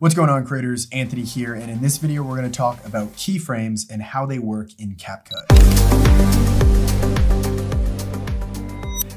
What's going on, creators? Anthony here, and in this video we're going to talk about keyframes and how they work in CapCut.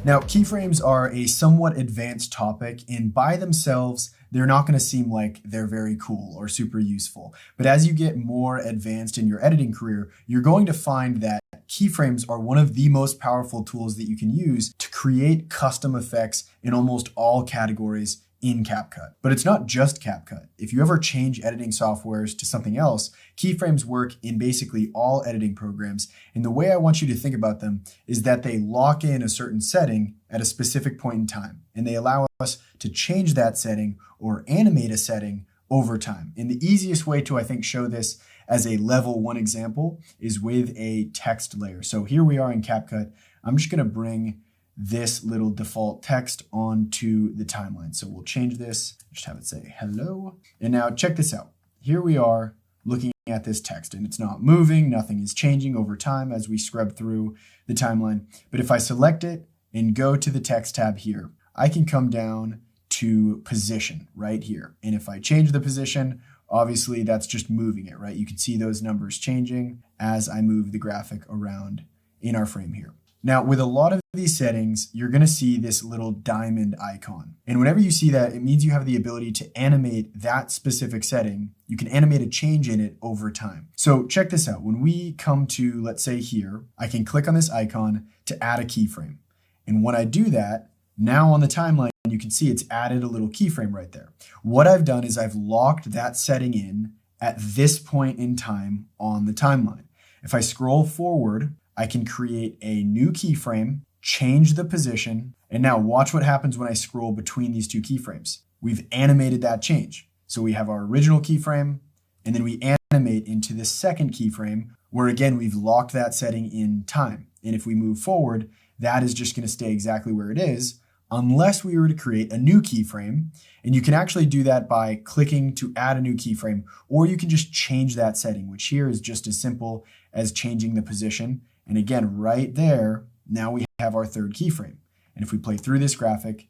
Now, keyframes are a somewhat advanced topic, and by themselves they're not going to seem like they're very cool or super useful. But as you get more advanced in your editing career, you're going to find that keyframes are one of the most powerful tools that you can use to create custom effects in almost all categories in CapCut. But it's not just CapCut. If you ever change editing softwares to something else, keyframes work in basically all editing programs. And the way I want you to think about them is that they lock in a certain setting at a specific point in time, and they allow us to change that setting or animate a setting over time. And the easiest way to, I think, show this as a level 1 example is with a text layer. So here we are in CapCut. I'm just going to bring this little default text onto the timeline. So we'll change this, just have it say hello. And now check this out. Here we are looking at this text, and it's not moving, nothing is changing over time as we scrub through the timeline. But if I select it and go to the text tab here, I can come down to position right here. And if I change the position, obviously that's just moving it, right? You can see those numbers changing as I move the graphic around in our frame here. Now, with a lot of these settings, you're going to see this little diamond icon. And whenever you see that, it means you have the ability to animate that specific setting. You can animate a change in it over time. So check this out. When we come to, let's say here, I can click on this icon to add a keyframe. And when I do that, now on the timeline, you can see it's added a little keyframe right there. What I've done is I've locked that setting in at this point in time on the timeline. If I scroll forward, I can create a new keyframe, change the position, and now watch what happens when I scroll between these two keyframes. We've animated that change. So we have our original keyframe, and then we animate into this second keyframe, where again, we've locked that setting in time. And if we move forward, that is just going to stay exactly where it is, unless we were to create a new keyframe. And you can actually do that by clicking to add a new keyframe, or you can just change that setting, which here is just as simple as changing the position. And again, right there, now we have our third keyframe. And if we play through this graphic,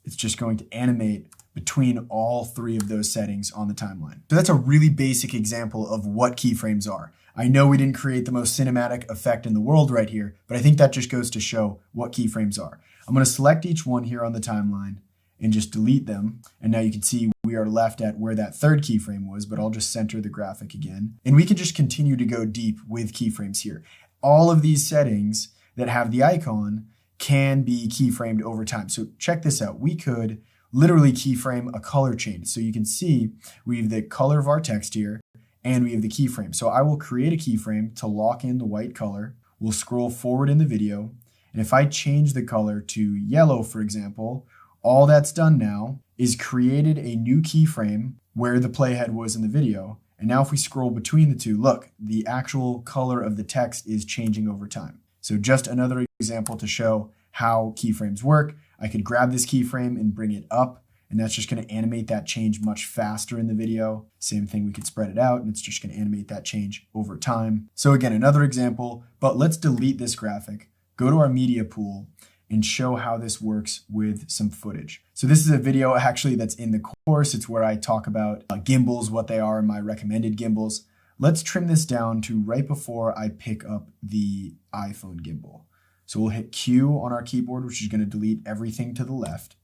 it's just going to animate between all three of those settings on the timeline. So that's a really basic example of what keyframes are. I know we didn't create the most cinematic effect in the world right here, but I think that just goes to show what keyframes are. I'm going to select each one here on the timeline and just delete them. And now you can see we are left at where that third keyframe was, but I'll just center the graphic again. And we can just continue to go deep with keyframes here. All of these settings that have the icon can be keyframed over time. So check this out. We could literally keyframe a color change. So you can see we have the color of our text here and we have the keyframe. So I will create a keyframe to lock in the white color. We'll scroll forward in the video. And if I change the color to yellow, for example, all that's done now is created a new keyframe where the playhead was in the video. And now if we scroll between the two, look, the actual color of the text is changing over time. So just another example to show how keyframes work. I could grab this keyframe and bring it up, and that's just going to animate that change much faster in the video. Same thing, we could spread it out, and it's just going to animate that change over time. So again, another example, but let's delete this graphic, go to our media pool, and show how this works with some footage. So this is a video actually that's in the course. It's where I talk about gimbals, what they are, and my recommended gimbals. Let's trim this down to right before I pick up the iPhone gimbal. So we'll hit Q on our keyboard, which is going to delete everything to the left.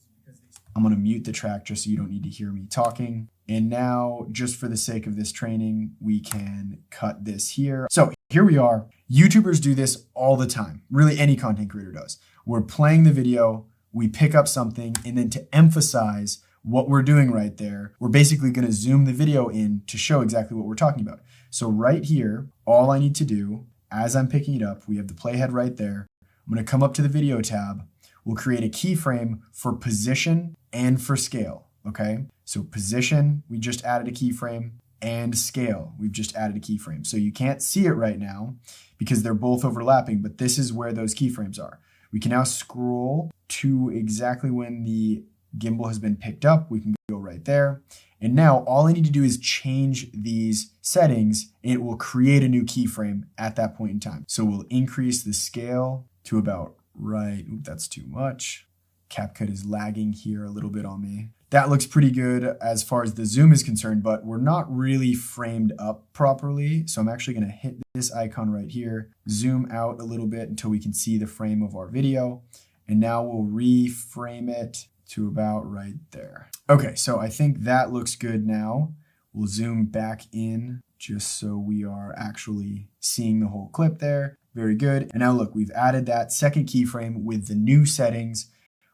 I'm going to mute the track just so you don't need to hear me talking. And now, just for the sake of this training, we can cut this here. So here we are. YouTubers do this all the time. Really, any content creator does. We're playing the video, we pick up something, and then to emphasize what we're doing right there, we're basically going to zoom the video in to show exactly what we're talking about. So right here, all I need to do, as I'm picking it up, we have the playhead right there. I'm going to come up to the video tab. We'll create a keyframe for position and for scale, okay? So position, we just added a keyframe, and scale, we've just added a keyframe. So you can't see it right now because they're both overlapping, but this is where those keyframes are. We can now scroll to exactly when the gimbal has been picked up. We can go right there. And now all I need to do is change these settings and it will create a new keyframe at that point in time. So we'll increase the scale to about right. Oop, that's too much. CapCut is lagging here a little bit on me. That looks pretty good as far as the zoom is concerned, but we're not really framed up properly. So I'm actually going to hit this icon right here, zoom out a little bit until we can see the frame of our video. And now we'll reframe it to about right there. Okay, so I think that looks good now. We'll zoom back in just so we are actually seeing the whole clip there. Very good. And now look, we've added that second keyframe with the new settings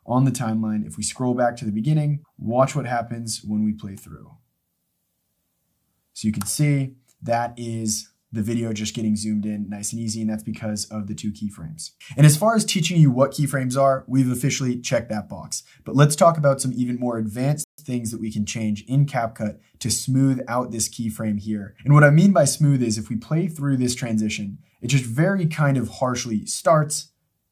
on the timeline. If we scroll back to the beginning, watch what happens when we play through. So you can see that is the video just getting zoomed in nice and easy, and that's because of the 2 keyframes. And as far as teaching you what keyframes are, we've officially checked that box. But let's talk about some even more advanced things that we can change in CapCut to smooth out this keyframe here. And what I mean by smooth is if we play through this transition, it just very kind of harshly starts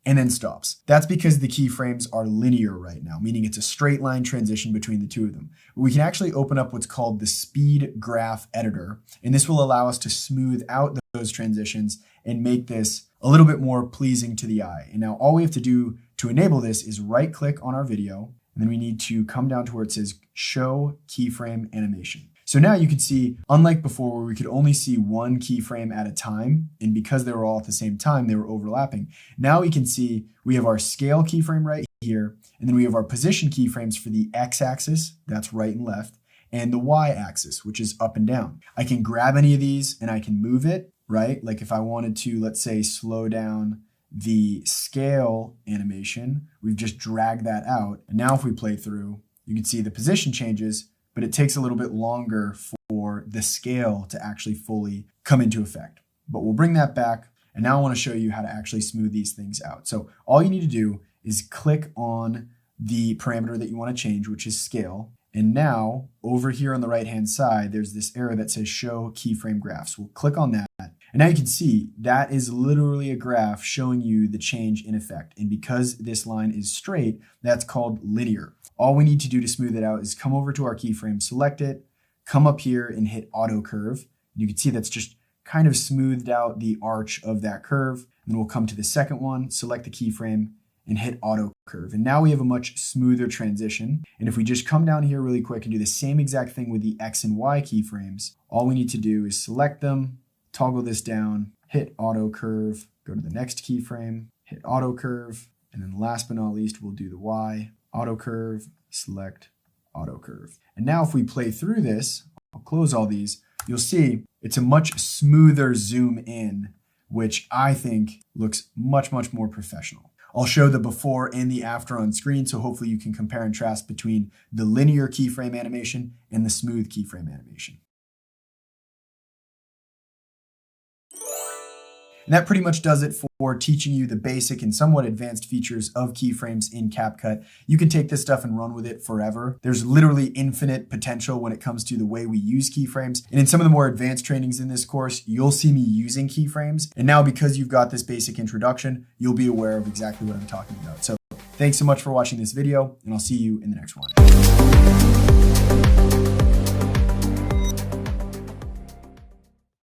and then stops. That's because the keyframes are linear right now, meaning it's a straight line transition between the two of them. We can actually open up what's called the speed graph editor, and this will allow us to smooth out those transitions and make this a little bit more pleasing to the eye. And now all we have to do to enable this is right click on our video, and then we need to come down to where it says show keyframe animation. So now you can see, unlike before where we could only see one keyframe at a time, and because they were all at the same time, they were overlapping. Now we can see we have our scale keyframe right here, and then we have our position keyframes for the x-axis, that's right and left, and the y-axis, which is up and down. I can grab any of these and I can move it, right? Like if I wanted to, let's say, slow down the scale animation, we've just dragged that out. And now if we play through, you can see the position changes, but it takes a little bit longer for the scale to actually fully come into effect. But we'll bring that back, and now I want to show you how to actually smooth these things out. So all you need to do is click on the parameter that you want to change, which is scale. And now over here on the right-hand side, there's this arrow that says show keyframe graphs. We'll click on that. And now you can see that is literally a graph showing you the change in effect. And because this line is straight, that's called linear. All we need to do to smooth it out is come over to our keyframe, select it, come up here and hit auto curve. You can see that's just kind of smoothed out the arch of that curve. And then we'll come to the second one, select the keyframe and hit auto curve. And now we have a much smoother transition. And if we just come down here really quick and do the same exact thing with the X and Y keyframes, all we need to do is select them, toggle this down, hit auto curve, go to the next keyframe, hit auto curve. And then last but not least, we'll do the Y. Auto curve, select auto curve. And now if we play through this, I'll close all these, you'll see it's a much smoother zoom in, which I think looks much, much more professional. I'll show the before and the after on screen, so hopefully you can compare and contrast between the linear keyframe animation and the smooth keyframe animation. And that pretty much does it for teaching you the basic and somewhat advanced features of keyframes in CapCut. You can take this stuff and run with it forever. There's literally infinite potential when it comes to the way we use keyframes. And in some of the more advanced trainings in this course, you'll see me using keyframes. And now because you've got this basic introduction, you'll be aware of exactly what I'm talking about. So thanks so much for watching this video, and I'll see you in the next one.